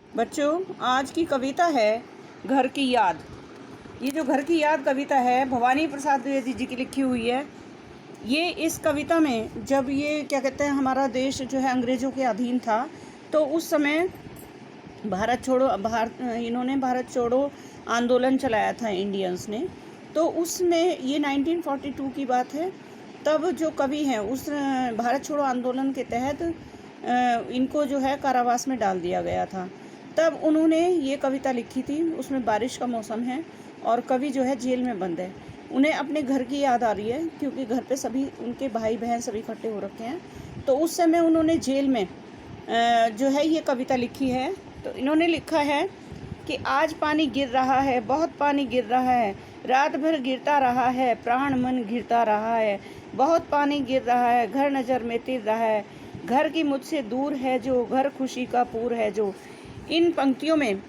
बच्चों, आज की कविता है घर की याद। ये जो घर की याद कविता है भवानी प्रसाद द्विवेदी जी की लिखी हुई है। ये इस कविता में जब ये क्या कहते हैं हमारा देश जो है अंग्रेज़ों के अधीन था, तो उस समय इन्होंने भारत छोड़ो आंदोलन चलाया था इंडियंस ने। तो उसमें ये 1942 की बात है। तब जो कवि हैं उस भारत छोड़ो आंदोलन के तहत इनको जो है कारावास में डाल दिया गया था। तब उन्होंने ये कविता लिखी थी। उसमें बारिश का मौसम है और कवि जो है जेल में बंद है। उन्हें अपने घर की याद आ रही है क्योंकि घर पे सभी उनके भाई बहन सभी इकट्ठे हो रखे हैं। तो उस समय उन्होंने जेल में जो है ये कविता लिखी है। तो इन्होंने लिखा है कि आज पानी गिर रहा है, बहुत पानी गिर रहा है, रात भर गिरता रहा है, प्राण मन गिरता रहा है, बहुत पानी गिर रहा है, घर नज़र में तिर रहा है, घर की मुझसे दूर है जो, घर खुशी का पूर है जो। इन पंक्तियों में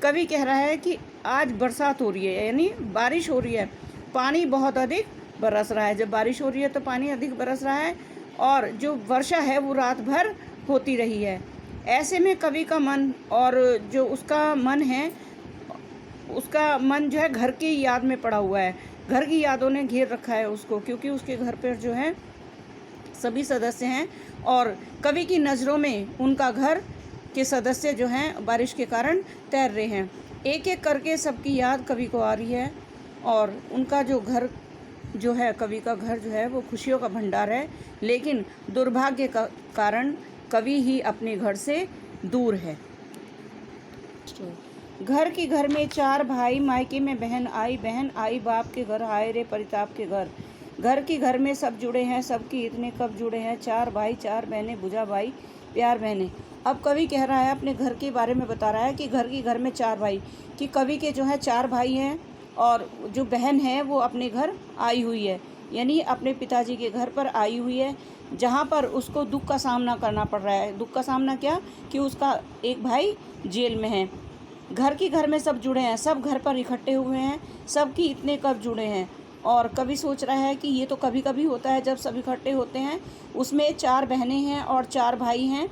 कवि कह रहा है कि आज बरसात हो रही है, यानी बारिश हो रही है, पानी बहुत अधिक बरस रहा है। जब बारिश हो रही है तो पानी अधिक बरस रहा है और जो वर्षा है वो रात भर होती रही है। ऐसे में कवि का मन और जो उसका मन है, उसका मन जो है घर की याद में पड़ा हुआ है। घर की यादों ने घेर रखा है उसको, क्योंकि उसके घर पर जो है सभी सदस्य हैं और कवि की नज़रों में उनका घर के सदस्य जो हैं बारिश के कारण तैर रहे हैं। एक एक करके सबकी याद कवि को आ रही है और उनका जो घर जो है, कवि का घर जो है वो खुशियों का भंडार है, लेकिन दुर्भाग्य का कारण कवि ही अपने घर से दूर है। घर में चार भाई, मायके में बहन आई बाप के घर, हाय रे परिताप के घर में सब जुड़े हैं, सबकी इतने कब जुड़े हैं, चार भाई चार बहनें, बुझा भाई प्यार बहनें। अब कवि कह रहा है, अपने घर के बारे में बता रहा है कि घर में चार भाई, कि कवि के जो है चार भाई हैं और जो बहन है वो अपने घर आई हुई है, यानी अपने पिताजी के घर पर आई हुई है, जहाँ पर उसको दुख का सामना करना पड़ रहा है। दुख का सामना क्या, कि उसका एक भाई जेल में है। घर में सब जुड़े हैं, सब घर पर इकट्ठे हुए हैं, सबकी इतने कब जुड़े हैं। और कवि सोच रहा है कि ये तो कभी कभी होता है जब सब इकट्ठे होते हैं। उसमें चार बहनें हैं और चार भाई हैं,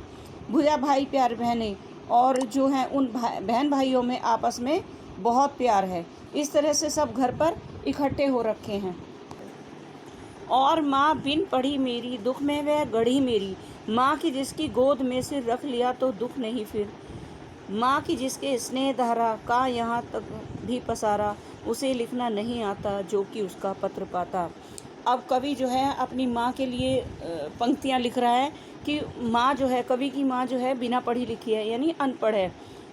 भुजा भाई प्यार बहनें, और जो हैं उन बहन भाइयों में आपस में बहुत प्यार है। इस तरह से सब घर पर इकट्ठे हो रखे हैं। और माँ बिन पढ़ी मेरी, दुख में वह गढ़ी मेरी, माँ की जिसकी गोद में सिर रख लिया तो दुख नहीं फिर, माँ की जिसके स्नेह धारा का यहाँ तक भी पसारा, उसे लिखना नहीं आता जो कि उसका पत्र पाता। अब कवि जो है अपनी माँ के लिए पंक्तियाँ लिख रहा है कि माँ जो है, कवि की माँ जो है बिना पढ़ी लिखी है, यानी अनपढ़ है,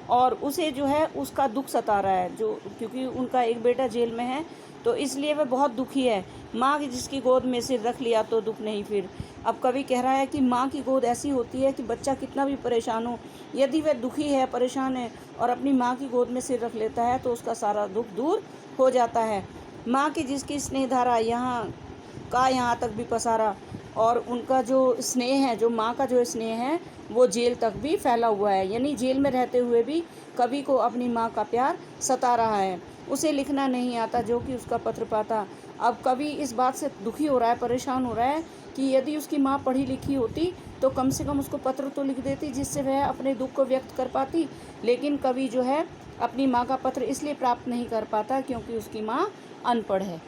और उसे जो है उसका दुख सता रहा है, जो क्योंकि उनका एक बेटा जेल में है तो इसलिए वह बहुत दुखी है। माँ की जिसकी गोद में सिर रख लिया तो दुख नहीं फिर। अब कवि कह रहा है कि माँ की गोद ऐसी होती है कि बच्चा कितना भी परेशान हो, यदि वह दुखी है, परेशान है और अपनी माँ की गोद में सिर रख लेता है तो उसका सारा दुख दूर हो जाता है। माँ की जिसकी स्नेहधारा यहाँ तक भी पसारा, और उनका जो स्नेह है, जो माँ का जो स्नेह है वो जेल तक भी फैला हुआ है, यानी जेल में रहते हुए भी कवि को अपनी माँ का प्यार सता रहा है। उसे लिखना नहीं आता जो कि उसका पत्र पाता। अब कवि इस बात से दुखी हो रहा है, परेशान हो रहा है कि यदि उसकी माँ पढ़ी लिखी होती तो कम से कम उसको पत्र तो लिख देती जिससे वह अपने दुख को व्यक्त कर पाती, लेकिन कवि जो है अपनी माँ का पत्र इसलिए प्राप्त नहीं कर पाता क्योंकि उसकी माँ अनपढ़ है।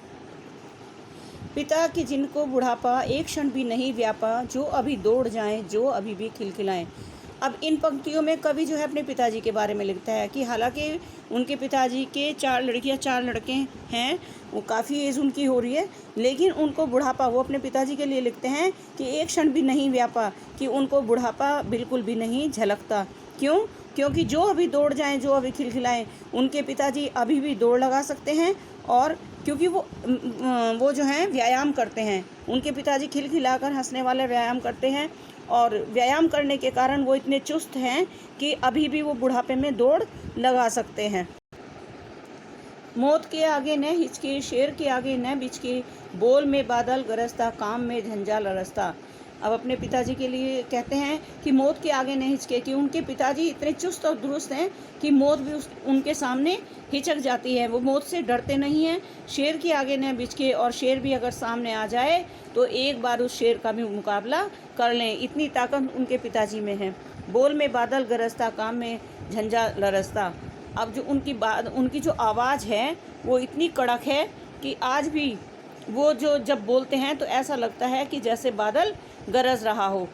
पिता की जिनको बुढ़ापा एक क्षण भी नहीं व्यापा, जो अभी दौड़ जाएं, जो अभी भी खिलखिलाएं। अब इन पंक्तियों में कवि जो है अपने पिताजी के बारे में लिखता है कि हालांकि उनके पिताजी के चार लड़कियां चार लड़के हैं, वो काफ़ी एज उनकी हो रही है, लेकिन उनको बुढ़ापा, वो अपने पिताजी के लिए लिखते हैं कि एक क्षण भी नहीं व्यापा, कि उनको बुढ़ापा बिल्कुल भी नहीं झलकता। क्यों? क्योंकि जो अभी दौड़ जाएं, जो अभी खिलखिलाएं, उनके पिताजी अभी भी दौड़ लगा सकते हैं, और क्योंकि वो जो हैं व्यायाम करते हैं, उनके पिताजी खिलखिलाकर हंसने वाले व्यायाम करते हैं, और व्यायाम करने के कारण वो इतने चुस्त हैं कि अभी भी वो बुढ़ापे में दौड़ लगा सकते हैं। मौत के आगे न हिचके, शेर के आगे न बिचके, बोल में बादल गरजता, काम में झंझा लरसता। अब अपने पिताजी के लिए कहते हैं कि मौत के आगे न हिचके, कि उनके पिताजी इतने चुस्त और दुरुस्त हैं कि मौत भी उनके सामने हिचक जाती है, वो मौत से डरते नहीं हैं। शेर के आगे न बिचके, और शेर भी अगर सामने आ जाए तो एक बार उस शेर का भी मुकाबला कर लें, इतनी ताकत उनके पिताजी में है। बोल में बादल गरजता, काम में झंझा लरजता। अब जो उनकी जो आवाज़ है वो इतनी कड़क है कि आज भी वो जो जब बोलते हैं तो ऐसा लगता है कि जैसे बादल गरज रहा हो।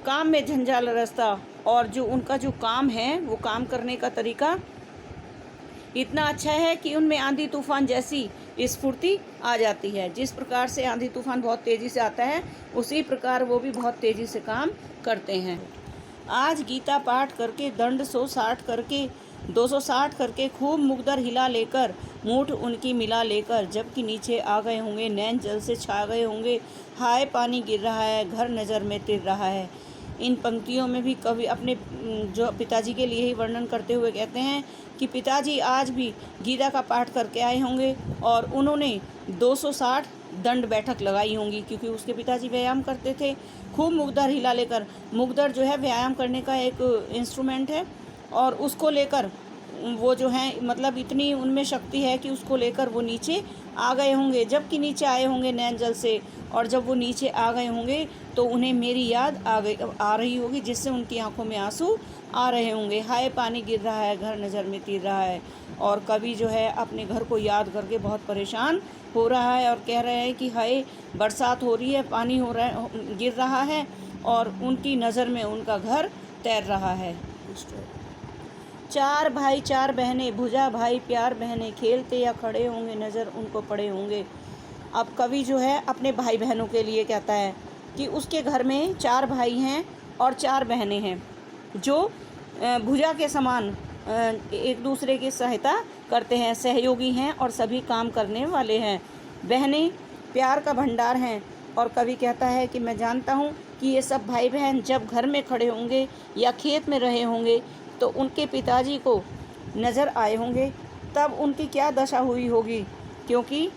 काम में झंझा लरजता, और जो उनका जो काम है वो काम करने का तरीका इतना अच्छा है कि उनमें आंधी तूफान जैसी स्फूर्ति आ जाती है। जिस प्रकार से आंधी तूफान बहुत तेज़ी से आता है, उसी प्रकार वो भी बहुत तेज़ी से काम करते हैं। आज गीता पाठ करके, दंड 160 करके, 260 करके, खूब मुकदर हिला लेकर, मूठ उनकी मिला लेकर, जबकि नीचे आ गए होंगे, नैन जल से छा गए होंगे, हाय पानी गिर रहा है, घर नज़र में तिर रहा है। इन पंक्तियों में भी कवि अपने जो पिताजी के लिए ही वर्णन करते हुए कहते हैं कि पिताजी आज भी गीता का पाठ करके आए होंगे और उन्होंने 260 दंड बैठक लगाई होंगी, क्योंकि उसके पिताजी व्यायाम करते थे। खूब मुकदर हिला लेकर, मुकदर जो है व्यायाम करने का एक इंस्ट्रूमेंट है, और उसको लेकर वो जो है मतलब इतनी उनमें शक्ति है कि उसको लेकर वो नीचे आ गए होंगे, जबकि नीचे आए होंगे नैन जल से, और जब वो नीचे आ गए होंगे तो उन्हें मेरी याद आ रही होगी, जिससे उनकी आंखों में आंसू आ रहे होंगे। हाय पानी गिर रहा है, घर नज़र में तीर रहा है। और कवि जो है अपने घर को याद करके बहुत परेशान हो रहा है और कह रहे हैं कि हाय बरसात हो रही है, पानी हो रहा है, गिर रहा है, और उनकी नज़र में उनका घर तैर रहा है। चार भाई चार बहनें, भुजा भाई प्यार बहनें, खेलते या खड़े होंगे, नज़र उनको पड़े होंगे। अब कवि जो है अपने भाई बहनों के लिए कहता है कि उसके घर में 4 भाई हैं और 4 बहनें हैं, जो भुजा के समान एक दूसरे की सहायता करते हैं, सहयोगी हैं और सभी काम करने वाले हैं। बहनें प्यार का भंडार हैं, और कवि कहता है कि मैं जानता हूँ कि ये सब भाई बहन जब घर में खड़े होंगे या खेत में रहे होंगे तो उनके पिताजी को नज़र आए होंगे, तब उनकी क्या दशा हुई होगी। क्योंकि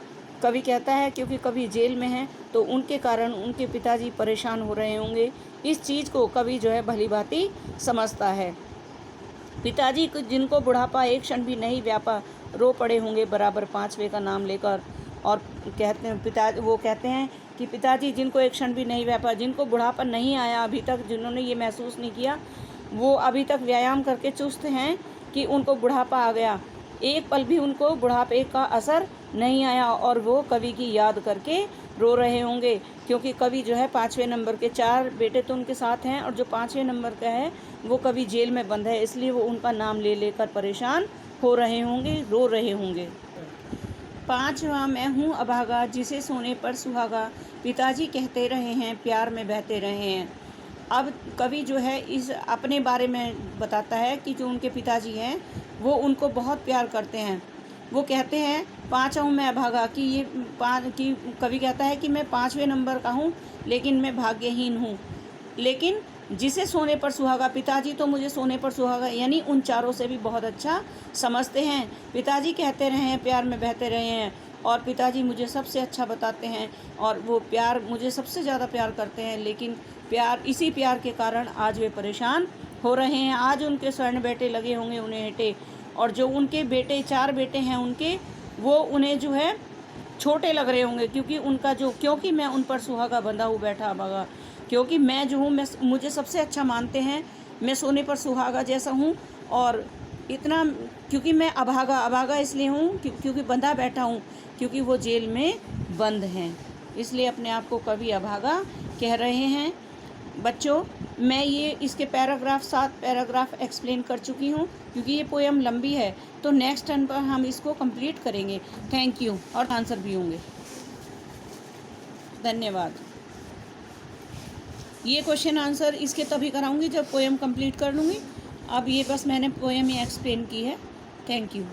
कवि कहता है क्योंकि कवि जेल में हैं, तो उनके कारण उनके पिताजी परेशान हो रहे होंगे। इस चीज़ को कवि जो है भली भांति समझता है। पिताजी जिनको बुढ़ापा एक क्षण भी नहीं व्यापा, रो पड़े होंगे बराबर 5वें का नाम लेकर। और कहते हैं वो कहते हैं कि पिताजी जिनको एक क्षण भी नहीं व्यापा, जिनको बुढ़ापा नहीं आया अभी तक, जिन्होंने ये महसूस नहीं किया, वो अभी तक व्यायाम करके चुस्त हैं कि उनको बुढ़ापा आ गया, एक पल भी उनको बुढ़ापे का असर नहीं आया, और वो कवि की याद करके रो रहे होंगे। क्योंकि कवि जो है 5वें नंबर के 4 बेटे तो उनके साथ हैं, और जो 5वें नंबर का है वो कवि जेल में बंद है, इसलिए वो उनका नाम ले लेकर परेशान हो रहे होंगे, रो रहे होंगे। 5वां मैं हूँ अभागा, जिसे सोने पर सुहागा, पिताजी कहते रहे हैं, प्यार में बहते रहे हैं। अब कवि जो है इस अपने बारे में बताता है कि जो उनके पिताजी हैं वो उनको बहुत प्यार करते हैं। वो कहते हैं 5 हूँ मैं अभागा, कि कवि कहता है कि मैं 5वें नंबर का हूँ, लेकिन मैं भाग्यहीन हूँ। लेकिन जिसे सोने पर सुहागा, पिताजी तो मुझे सोने पर सुहागा यानी उन चारों से भी बहुत अच्छा समझते हैं। पिताजी कहते रहे हैं, प्यार में बहते रहे हैं, और पिताजी मुझे सबसे अच्छा बताते हैं, और वो प्यार मुझे सबसे ज़्यादा प्यार करते हैं। लेकिन इसी प्यार के कारण आज वे परेशान हो रहे हैं। आज उनके स्वर्ण बेटे लगे होंगे उन्हें हेटे, और जो उनके बेटे 4 बेटे हैं उनके, वो उन्हें जो है छोटे लग रहे होंगे, क्योंकि मैं उन पर सुहागा बंधा हूँ बैठा अभागा, क्योंकि मैं जो हूँ मुझे सबसे अच्छा मानते हैं, मैं सोने पर सुहागा जैसा हूँ। और इतना क्योंकि मैं अभागा इसलिए हूँ क्योंकि बंधा बैठा हूँ, क्योंकि वो जेल में बंद हैं, इसलिए अपने आप को कवि अभागा कह रहे हैं। बच्चों, मैं ये इसके 7 पैराग्राफ एक्सप्लेन कर चुकी हूँ, क्योंकि ये पोएम लंबी है, तो नेक्स्ट टर्न पर हम इसको कंप्लीट करेंगे। थैंक यू, और आंसर भी होंगे। धन्यवाद। ये क्वेश्चन आंसर इसके तभी कराऊंगी जब पोएम कंप्लीट कर लूँगी। अब ये बस मैंने पोएम ही एक्सप्लेन की है। Thank you.